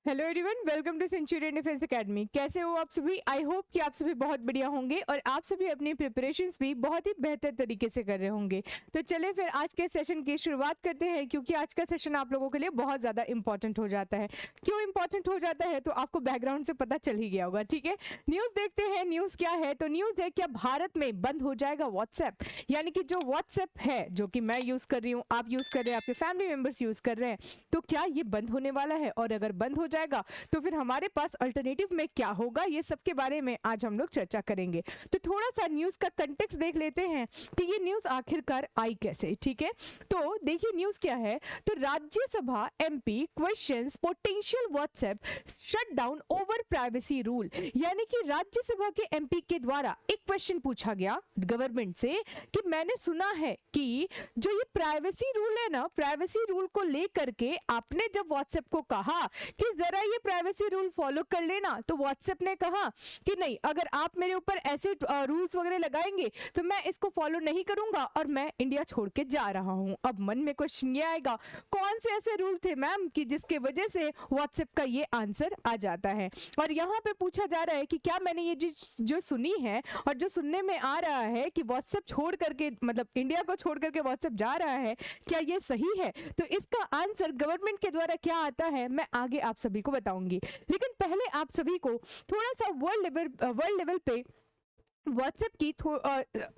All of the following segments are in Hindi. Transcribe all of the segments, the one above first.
Hello everyone, welcome to Centurion Defence Academy. कैसे हो आप सभी? आई होप कि आप सभी बहुत बढ़िया होंगे और आप सभी अपनी प्रिपरेशंस भी बहुत ही बेहतर तरीके से कर रहे होंगे। तो चले फिर आज के सेशन की शुरुआत करते हैं, क्योंकि आज का सेशन आप लोगों के लिए बहुत ज़्यादा इंपॉर्टेंट हो जाता है। क्यों इंपॉर्टेंट हो जाता है तो आपको बैकग्राउंड से पता चल ही गया होगा। ठीक है, न्यूज़ देखते हैं। न्यूज़ क्या है? तो न्यूज़ है, क्या भारत में बंद हो जाएगा व्हाट्सएप? यानी कि जो व्हाट्सएप है, जो कि मैं यूज़ कर रही हूँ, आप यूज़ कर रहे हैं, आपके फैमिली मेम्बर्स यूज़ कर रहे हैं, तो क्या ये बंद होने वाला है? और अगर बंद हो जाएगा तो फिर हमारे पास अल्टरनेटिव में क्या होगा? ये सब के बारे में आज हम लोग चर्चा करेंगे। तो थोड़ा सा न्यूज का कंटेक्स्ट देख लेते हैं कि ये न्यूज आखिरकार आई कैसे। ठीक है, तो देखिए न्यूज क्या है। तो Rajya Sabha MP questions potential WhatsApp shutdown over privacy rule. यानी कि राज्यसभा के एमपी के द्वारा एक क्वेश्चन पूछा गया गवर्नमेंट से कि मैंने सुना है कि जो ये प्राइवेसी रूल है ना, प्राइवेसी रूल को लेकर के आपने जब व्हाट्सएप को कहा कि जरा ये प्राइवेसी रूल फॉलो कर लेना, तो व्हाट्सएप ने कहा कि नहीं, अगर आप मेरे ऊपर ऐसे रूल्स वगैरह लगाएंगे तो मैं इसको फॉलो नहीं करूंगा और मैं इंडिया छोड़ के जा रहा हूं। अब मन में क्वेश्चन ये आएगा, कौन से ऐसे रूल थे मैम कि जिसके वजह से व्हाट्सएप का ये आंसर आ जाता है? और यहाँ पे पूछा जा रहा है कि क्या मैंने ये जो सुनी है और जो सुनने में आ रहा है कि व्हाट्सएप छोड़ करके, मतलब इंडिया को छोड़ करके व्हाट्सएप जा रहा है, क्या ये सही है? तो इसका आंसर गवर्नमेंट के द्वारा क्या आता है मैं आगे आप सभी को बताऊंगी। लेकिन पहले आप सभी को थोड़ा सा वर्ल्ड लेवल पे व्हाट्सएप की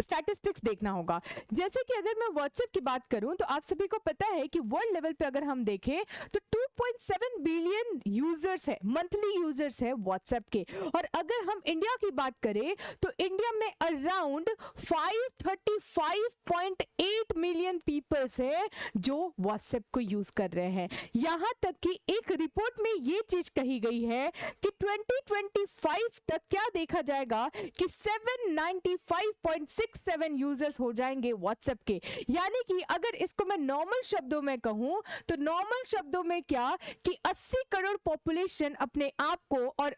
स्टैटिस्टिक्स देखना होगा। जैसे कि अगर मैं व्हाट्सएप की बात करूं तो आप सभी को पता है कि वर्ल्ड लेवल पे अगर हम देखें तो 2.7 बिलियन यूजर्स है, मंथली यूजर्स है व्हाट्सएप के। और अगर हम इंडिया की बात करें तो इंडिया में अराउंड 535.8 मिलियन पीपल्स है जो व्हाट्सएप को यूज कर रहे हैं। यहां तक कि एक रिपोर्ट में ये चीज कही गई है कि 2025 तक क्या देखा जाएगा कि 795.67 यूजर्स हो जाएंगे व्हाट्सएप के। यानी कि अगर इसको मैं नॉर्मल शब्दों में कहूं तो नॉर्मल शब्दों में क्या कि 80 करोड़ पॉपुलेशन अपने आप को, और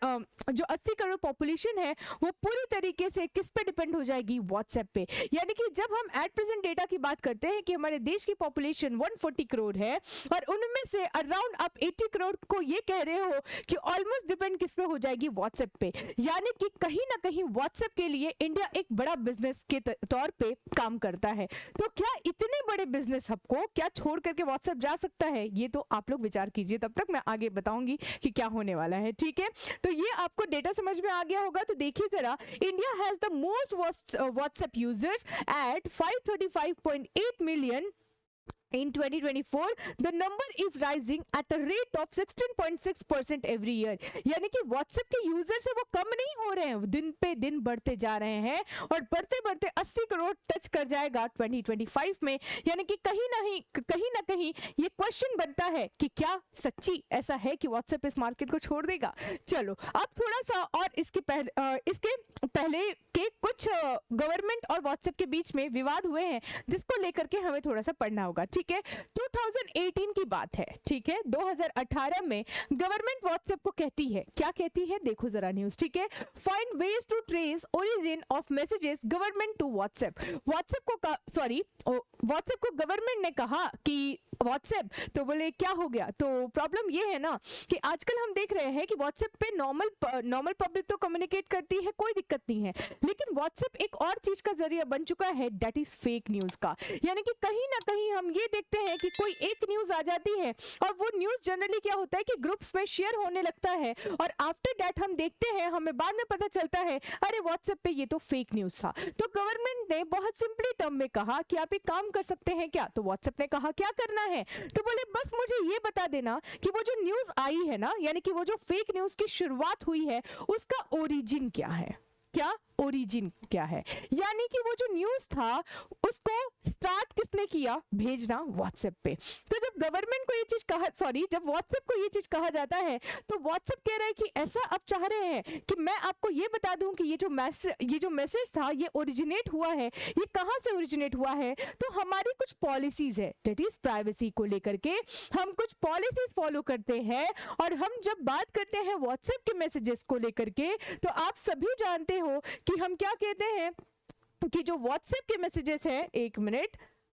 जो 80 करोड़ पॉपुलेशन है वो पूरी तरीके से किस पे डिपेंड हो जाएगी? व्हाट्सएप पे। यानी कि जब हम एट प्रेजेंट डेटा की बात करते हैं कि हमारे देश की पॉपुलेशन 140 करोड़ है और उनमें से अराउंड आप 80 करोड़ को ये कह रहे हो कि ऑलमोस्ट डिपेंड किस पे हो जाएगी? व्हाट्सएप पे। यानी कि कहीं ना कहीं व्हाट्सएप के लिए इंडिया एक बड़ा बिजनेस के तौर पे काम करता है। तो क्या इतने बड़े बिजनेस हब को क्या छोड़ करके व्हाट्सएप जा सकता है? ये तो आप लोग विचार कीजिए, तब तक मैं आगे बताऊंगी कि क्या होने वाला है। ठीक है, तो ये आपको डेटा समझ में आ गया होगा। तो देखिए जरा, India has the most WhatsApp users at 535.8 million in 2024. the number is rising at a rate of 16.6% every year. यानी कि व्हाट्सएप के यूजर्स है वो कम नहीं हो रहे हैं, दिन पे दिन बढ़ते जा रहे हैं और बढ़ते बढ़ते 80 करोड़ टच कर जाएगा 2025 में। यानी कि कहीं ना कहीं ये क्वेश्चन बनता है कि क्या सच्ची ऐसा है कि व्हाट्सएप इस मार्केट को छोड़ देगा? चलो अब थोड़ा सा और इसके पहले के कुछ गवर्नमेंट और व्हाट्सएप के बीच में विवाद हुए हैं जिसको लेकर के हमें थोड़ा सा पढ़ना होगा। ठीक है, 2018 की बात है। ठीक है, 2018 में गवर्नमेंट व्हाट्सएप को कहती है, क्या कहती है देखो जरा न्यूज़। ठीक है, find ways to trace origin of messages government to WhatsApp. WhatsApp को गवर्नमेंट ने कहा कि व्हाट्सएप, तो बोले क्या हो गया? तो प्रॉब्लम ये है ना कि आजकल हम देख रहे हैं कि व्हाट्सएप पे नॉर्मल पब्लिक तो कम्युनिकेट करती है, कोई दिक्कत नहीं है, लेकिन व्हाट्सएप एक और चीज का जरिया बन चुका है, दैट इज फेक न्यूज का। यानी कि कहीं ना कहीं हम ये देखते हैं कि कोई एक न्यूज आ जाती है और वो न्यूज जनरली क्या होता है कि ग्रुप्स में शेयर होने लगता है और आफ्टर दैट हम देखते हैं, हमें बाद में पता चलता है अरे व्हाट्सएप पे ये तो फेक न्यूज था। तो गवर्नमेंट ने बहुत सिंपली टर्म में कहा कि आप एक काम कर सकते हैं क्या? तो व्हाट्सएप ने कहा क्या करना है? तो बोले बस मुझे ये बता देना कि वो जो न्यूज आई है ना, यानी कि वो जो फेक न्यूज की शुरुआत हुई है उसका ओरिजिन क्या है? क्या ओरिजिन क्या है? यानी कि वो जो न्यूज था उसको स्टार्ट किसने किया? भेजना व्हाट्सएप पे। तो जब गवर्नमेंट को ये चीज कहा, जब व्हाट्सएप को ये चीज कहा जाता है तो व्हाट्सएप कह रहा है कि ऐसा आप चाह रहे हैं कि मैं आपको ये बता दूं कि ये जो मैसेज था ये ओरिजिनेट हुआ है, ये कहां से ओरिजिनेट हुआ है? तो हमारी कुछ पॉलिसीज है, दैट इज प्राइवेसी को लेकर के हम कुछ पॉलिसीज फॉलो करते हैं। और हम जब बात करते हैं व्हाट्सएप के मैसेजेस को लेकर के तो आप सभी जानते हो कि हम क्या कहते हैं कि जो व्हाट्सएप के मैसेजेस हैं, एक मिनट,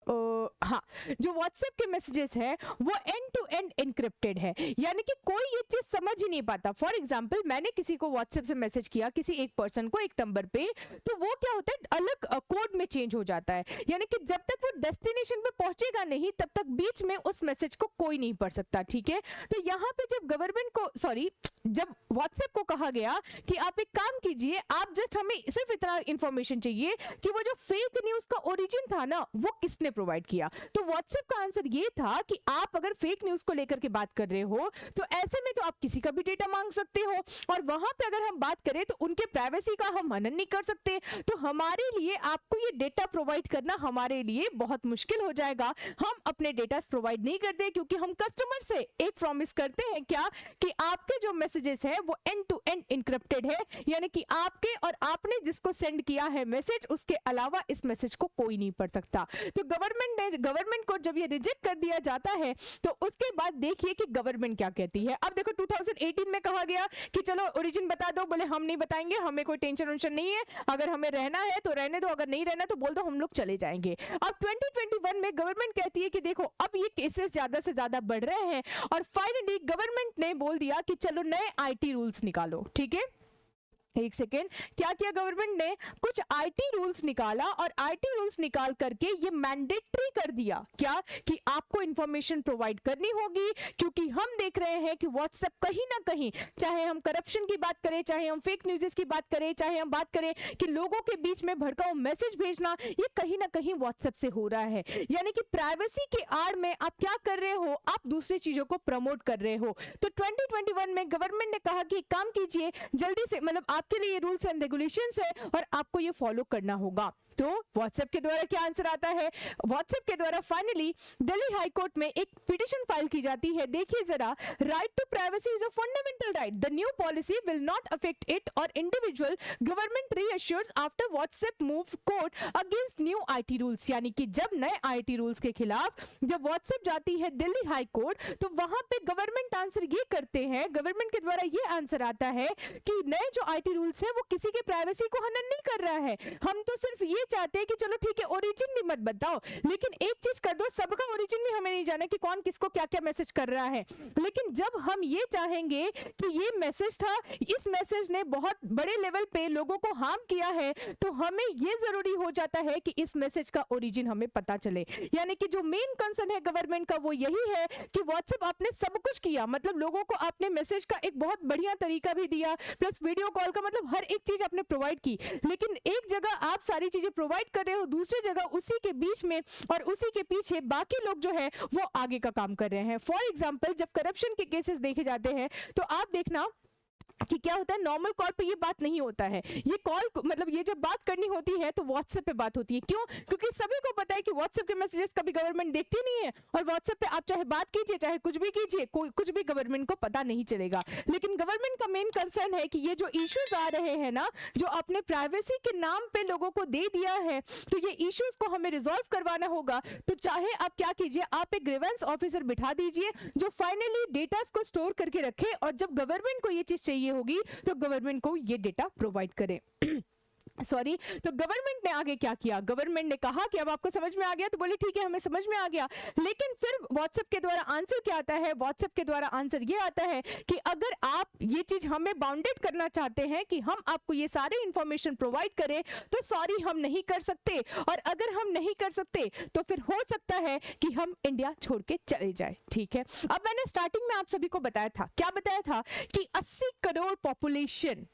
हाँ, जो व्हाट्सएप के मैसेजेस है वो एंड टू एंड एनक्रिप्टेड है, यानी कि कोई ये चीज समझ ही नहीं पाता। फॉर एग्जांपल मैंने किसी को व्हाट्सएप से मैसेज किया, किसी एक पर्सन को एक नंबर पे, तो वो क्या होता है अलग कोड में चेंज हो जाता है, यानी कि जब तक वो डेस्टिनेशन पे पहुंचेगा नहीं तब तक बीच में उस मैसेज को कोई नहीं पढ़ सकता, ठीक है। तो यहाँ पे जब गवर्नमेंट को जब व्हाट्सएप को कहा गया कि आप एक काम कीजिए, आप जस्ट हमें सिर्फ इतना इंफॉर्मेशन चाहिए कि वो जो फेक न्यूज का ओरिजिन था ना वो किसने प्रोवाइड किया, तो व्हाट्सएप का आंसर ये था कि आप अगर फेक न्यूज को लेकर के बात कर रहे हो तो ऐसे में तो आप किसी का भी डेटा मांग सकते हो, और वहां पे अगर हम बात करें तो उनके प्राइवेसी का हम हनन नहीं कर सकते, तो हमारे लिए आपको ये डेटा प्रोवाइड करना हमारे लिए बहुत मुश्किल हो जाएगा। हम अपने डेटा प्रोवाइड नहीं करते क्योंकि हम कस्टमर से एक प्रॉमिस करते हैं क्या कि आपके जो मैसेजेस है वो एंड टू एंड इनक्रिप्टेड है, यानी कि आपके और आपने जिसको सेंड किया है मैसेज उसके अलावा इस मैसेज को कोई नहीं पढ़ सकता। तो गवर्नमेंट को जब ये रिजेक्ट कर दिया जाता है तो उसके बाद देखिए कि गवर्नमेंट क्या कहती है। अब देखो 2018 में कहा गया कि चलो ओरिजिन बता दो, बोले हम नहीं बताएंगे, हमें कोई टेंशन वेंशन नहीं है, अगर हमें रहना है तो रहने दो, अगर नहीं रहना तो बोल दो हम लोग चले जाएंगे। अब 2021 में गवर्नमेंट कहती है कि देखो अब ये केसेस ज्यादा से ज्यादा बढ़ रहे हैं, और फाइनली गवर्नमेंट ने बोल दिया कि चलो नए आईटी रूल्स निकालो, ठीक है। एक सेकेंड, क्या किया गवर्नमेंट ने, कुछ आईटी रूल्स निकाला, और आईटी रूल्स निकाल करके ये मैंडेटरी कर दिया क्या कि आपको इंफॉर्मेशन प्रोवाइड करनी होगी, क्योंकि हम देख रहे हैं कि व्हाट्सएप कहीं ना कहीं, चाहे हम करप्शन की बात करें, चाहे हम फेक न्यूज़ की बात करें, चाहे हम बात करें कि लोगों के बीच में भड़काऊ मैसेज भेजना, ये कहीं ना कहीं व्हाट्सएप से हो रहा है। यानी कि प्राइवेसी के आड़ में आप क्या कर रहे हो, आप दूसरी चीजों को प्रमोट कर रहे हो। तो 2021 में गवर्नमेंट ने कहा कि काम कीजिए जल्दी से, मतलब आपके लिए रूल्स एंड रेगुलेशंस है और आपको ये फॉलो करना होगा। तो व्हाट्सएप के द्वारा क्या आंसर आता है, व्हाट्सएप के द्वारा फाइनली दिल्ली हाई कोर्ट में एक पिटीशन फाइल की जाती है। देखिए जरा, right to privacy is a fundamental right, the new policy will not affect it और individual, government reassures after WhatsApp move court against new IT rules. यानी कि जब नए आईटी रूल्स के खिलाफ जब व्हाट्सएप जाती है दिल्ली हाई कोर्ट, तो वहां पे गवर्नमेंट आंसर ये करते हैं, गवर्नमेंट के द्वारा ये आंसर आता है कि नए जो आईटी रूल्स है वो किसी के प्राइवेसी को हनन नहीं कर रहा है, हम तो सिर्फ ये चाहते हैं कि चलो ठीक है ओरिजिन भी मत बताओ, लेकिन एक चीज कर दो, सबका ओरिजिन भी हमें नहीं जाना कि कौन किसको क्या क्या मैसेज कर रहा है। लेकिन जब हम ये चाहेंगे कि ये मैसेज था, इस मैसेज ने बहुत बड़े लेवल पे लोगों को हार्म किया है, तो हमें ये जरूरी हो जाता है कि इस मैसेज का ओरिजिन हमें पता चले। यानी कि जो मेन कंसर्न है गवर्नमेंट का वो यही है कि व्हाट्सएप आपने सब कुछ किया, मतलब लोगों को आपने मैसेज का एक बहुत बढ़िया तरीका भी दिया, प्लस वीडियो कॉल का, मतलब हर एक चीज आपने प्रोवाइड की, लेकिन एक जगह आप सारी चीजें प्रोवाइड कर रहे हो, दूसरी जगह उसी के बीच में और उसी के पीछे बाकी लोग जो है वो आगे का काम कर रहे हैं। फॉर एग्जांपल जब करप्शन के केसेस देखे जाते हैं तो आप देखना कि क्या होता है, नॉर्मल कॉल पे ये बात नहीं होता है, ये कॉल मतलब ये जब बात करनी होती है तो व्हाट्सएप पे बात होती है। क्यों? क्योंकि सभी को पता है कि व्हाट्सएप के मैसेजेस कभी गवर्नमेंट देखती नहीं है, और व्हाट्सएप पे आप चाहे बात कीजिए चाहे कुछ भी कीजिए, कोई कुछ भी गवर्नमेंट को पता नहीं चलेगा। लेकिन गवर्नमेंट का मेन कंसर्न है कि ये जो इश्यूज आ रहे हैं ना, जो अपने प्राइवेसी के नाम पे लोगों को दे दिया है, तो ये इश्यूज को हमें रिजॉल्व करवाना होगा। तो चाहे आप क्या कीजिए, आप एक ग्रीवेंस ऑफिसर बिठा दीजिए जो फाइनली डेटा को स्टोर करके रखे, और जब गवर्नमेंट को ये चीज चाहिए होगी तो गवर्नमेंट को ये डेटा प्रोवाइड करें। सॉरी, तो गवर्नमेंट ने आगे क्या किया, गवर्नमेंट ने कहा कि अब आपको समझ में आ गया, तो बोले ठीक है हमें समझ में आ गया। लेकिन फिर व्हाट्सएप के द्वारा आंसर क्या आता है, व्हाट्सएप के द्वारा आंसर ये आता है कि अगर आप ये चीज हमें बाउंडेड करना चाहते हैं कि हम आपको ये सारे इंफॉर्मेशन प्रोवाइड करें, तो सॉरी हम नहीं कर सकते, और अगर हम नहीं कर सकते तो फिर हो सकता है कि हम इंडिया छोड़ के चले जाए। ठीक है, अब मैंने स्टार्टिंग में आप सभी को बताया था, क्या बताया था कि 80 crore population,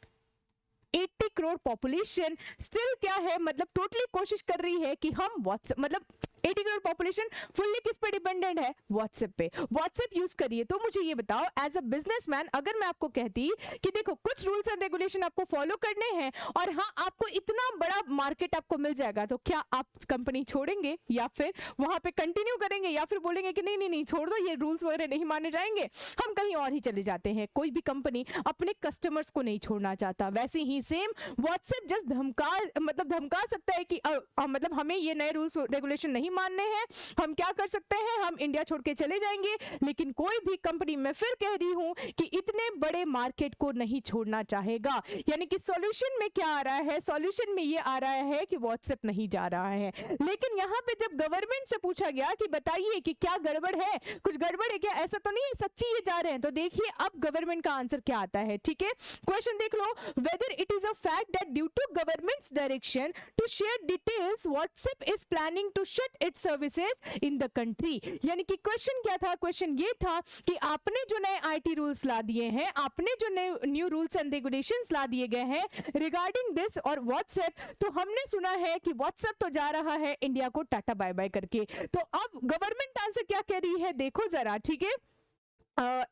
80 crore population still क्या है, मतलब टोटली कोशिश कर रही है कि हम व्हाट्सएप, मतलब 80 करोड़ पॉपुलेशन फुल्ली किस पे डिपेंडेंट है, व्हाट्सएप पे। व्हाट्सएप यूज करिए। तो मुझे ये बताओ एज अ बिजनेसमैन, अगर मैं आपको कहती कि देखो कुछ रूल्स एंड रेगुलेशन आपको फॉलो करने हैं, और हाँ आपको इतना बड़ा मार्केट आपको मिल जाएगा, तो क्या आप कंपनी छोड़ेंगे या फिर वहां पे कंटिन्यू करेंगे, या फिर बोलेंगे कि नहीं नहीं नहीं छोड़ दो, ये रूल्स वगैरह नहीं माने जाएंगे, हम कहीं और ही चले जाते हैं। कोई भी कंपनी अपने कस्टमर्स को नहीं छोड़ना चाहता। वैसे ही सेम व्हाट्सएप जस्ट धमका सकता है कि मतलब हमें ये नए रूल्स रेगुलेशन नहीं मानने हैं, हम क्या कर सकते हैं, हम इंडिया छोड़ के चले जाएंगे, लेकिन कोई भी कंपनी, मैं फिर कह रही हूं कि इतने बड़े मार्केट को नहीं छोड़ना चाहेगा। यानी कि सॉल्यूशन में क्या आ रहा है, सॉल्यूशन में ये आ रहा है कि व्हाट्सएप नहीं जा रहा है। लेकिन यहाँ पे जब गवर्नमेंट से पूछा गया कि बताइए कि क्या गड़बड़ है, कुछ गड़बड़ है क्या, ऐसा तो नहीं है, सच्ची ये जा रहे हैं, तो देखिए अब गवर्नमेंट का आंसर क्या आता है। ठीक है, क्वेश्चन देख लो, whether it is a fact that due to government's direction to share details WhatsApp is planning to shut its services in the country. यानी कि क्वेश्चन क्या था, क्वेश्चन ये था कि आपने जो नए आईटी रूल्स ला दिए हैं, आपने जो नए न्यू रूल्स एंड रेगुलेशंस ला दिए गए हैं रिगार्डिंग दिस और व्हाट्सएप, तो हमने सुना है कि व्हाट्सएप तो जा रहा है इंडिया को टाटा बाय बाय करके। तो अब गवर्नमेंट आंसर क्या कह रही है देखो जरा। ठीक है,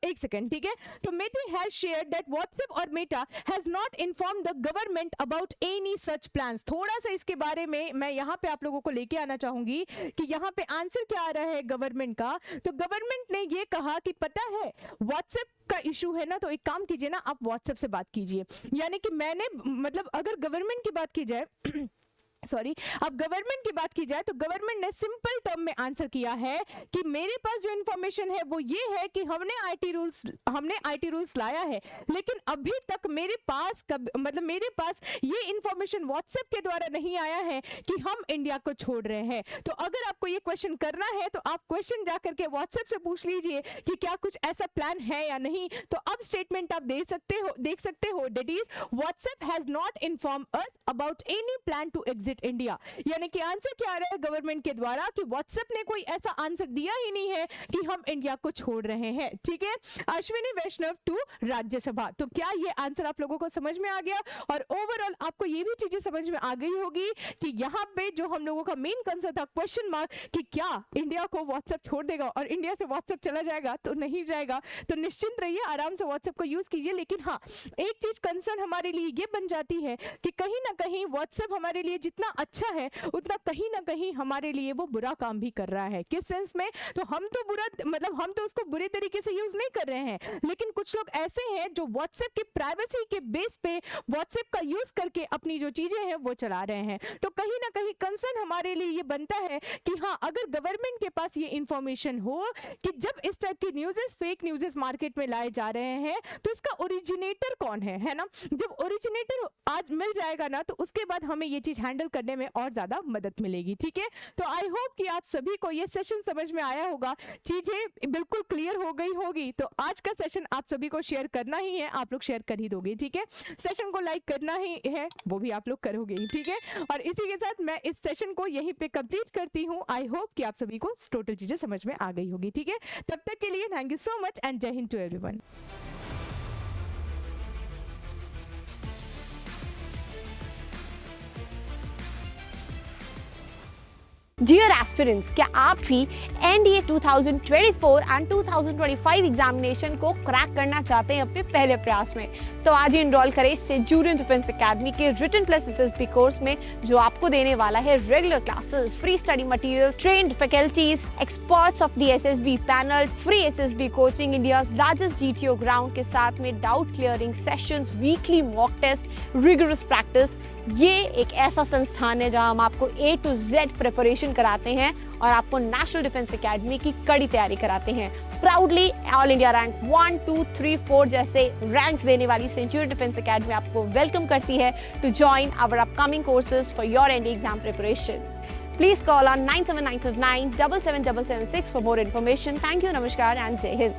एक सेकेंड, ठीक है, तो Meta has shared that WhatsApp और Meta has not inform the government about any such plans. थोड़ा सा इसके बारे में मैं यहाँ पे आप लोगों को लेके आना चाहूंगी कि यहाँ पे आंसर क्या आ रहा है गवर्नमेंट का। तो गवर्नमेंट ने ये कहा कि पता है व्हाट्सएप का इशू है ना, तो एक काम कीजिए ना, आप व्हाट्सएप से बात कीजिए। यानी कि मैंने मतलब अगर गवर्नमेंट की बात की जाए सॉरी, अब गवर्नमेंट की बात की जाए तो गवर्नमेंट ने सिंपल टर्म में आंसर किया है कि मेरे पास जो इंफॉर्मेशन है वो ये है कि हमने आईटी रूल्स लाया है, लेकिन अभी तक मेरे पास मेरे पास ये इंफॉर्मेशन व्हाट्सएप के द्वारा नहीं आया है कि हम इंडिया को छोड़ रहे हैं। तो अगर आपको ये क्वेश्चन करना है तो आप क्वेश्चन जाकर के व्हाट्सएप से पूछ लीजिए कि क्या कुछ ऐसा प्लान है या नहीं। तो अब स्टेटमेंट आप देख सकते हो that is WhatsApp has not inform us about any plan to exit India. यानी कि आंसर क्या आ रहा है गवर्नमेंट के द्वारा कि व्हाट्सएप ने कोई ऐसा आंसर दिया ही नहीं है कि हम इंडिया को छोड़ रहे हैं। ठीक है, अश्विनी वैष्णव टू राज्यसभा। तो क्या ये आंसर आप लोगों को समझ में आ गया और ओवरऑल आपको ये भी चीजें समझ में आ गई होगी कि यहाँ पे जो हम लोगों का मेन कंसर्न था क्वेश्चन मार्क कि क्या इंडिया को व्हाट्सएप छोड़ देगा और इंडिया से व्हाट्सएप चला जाएगा, तो नहीं जाएगा। तो निश्चिंत रहिए, आराम से व्हाट्सएप को यूज कीजिए। लेकिन हाँ, एक चीज कंसर्न हमारे लिए ये बन जाती है कि कहीं ना कहीं व्हाट्सएप हमारे लिए जितना अच्छा है उतना कहीं ना कहीं हमारे लिए वो बुरा काम भी कर रहा है। किस सेंस में, तो हम तो बुरा हम तो उसको बुरे तरीके से यूज नहीं कर रहे हैं, लेकिन कुछ लोग ऐसे हैं जो व्हाट्सएप की प्राइवेसी के बेस पे व्हाट्सएप का यूज करके अपनी जो चीजें हैं वो चला रहे हैं। तो कहीं ना कहीं कंसर्न हमारे लिए ये बनता है कि हाँ, अगर गवर्नमेंट के पास ये इंफॉर्मेशन हो कि जब इस टाइप की न्यूज़ेस, फेक न्यूज़ेस मार्केट में लाए जा रहे हैं तो इसका ओरिजिनेटर कौन है ना। जब ओरिजिनेटर आज मिल जाएगा ना, तो उसके बाद हमें ये चीज हैंडल करने में और ज्यादा मदद मिलेगी। ठीक है, तो आई होप कि आप सभी को ये सेशन समझ में आया होगा, चीजें बिल्कुल क्लियर हो गई होगी। तो आज का सेशन आप सभी को शेयर करना ही है, आप लोग शेयर कर ही दोगे। ठीक है, सेशन को लाइक करना ही है, वो भी आप लोग करोगे। ठीक है, और इसी के साथ मैं इस सेशन को यहीं पे कंप्लीट करती हूँ। आई होप कि आप सभी को टोटल चीजें समझ में आ गई होगी। ठीक है, तब तक के लिए thank you so much and जय हिंद टू एवरीवन। Dear aspirants, क्या आप भी NDA 2024 एंड 2025 एग्जामिनेशन को क्रैक करना चाहते हैं अपने पहले प्रयास में? तो आज ही इनरोल करें सेंचुरियन डिफेंस एकेडमी के रिटन प्लस SSB कोर्स में, जो आपको देने वाला है regular classes, free study material, trained faculties, experts of the SSB panel, free SSB coaching, India largest GTO ground के साथ में doubt clearing sessions, weekly mock test, rigorous practice. ये एक ऐसा संस्थान है जहां हम आपको A to Z प्रिपरेशन कराते हैं और आपको नेशनल डिफेंस एकेडमी की कड़ी तैयारी कराते हैं। प्राउडली ऑल इंडिया रैंक 1, 2, 3, 4 जैसे रैंक्स देने वाली सेंचुरियन डिफेंस एकेडमी आपको वेलकम करती है to join our upcoming courses for your NDA exam preparation. Please call on 9795977776 for more information. Thank you, Namaskar and Jai Hind.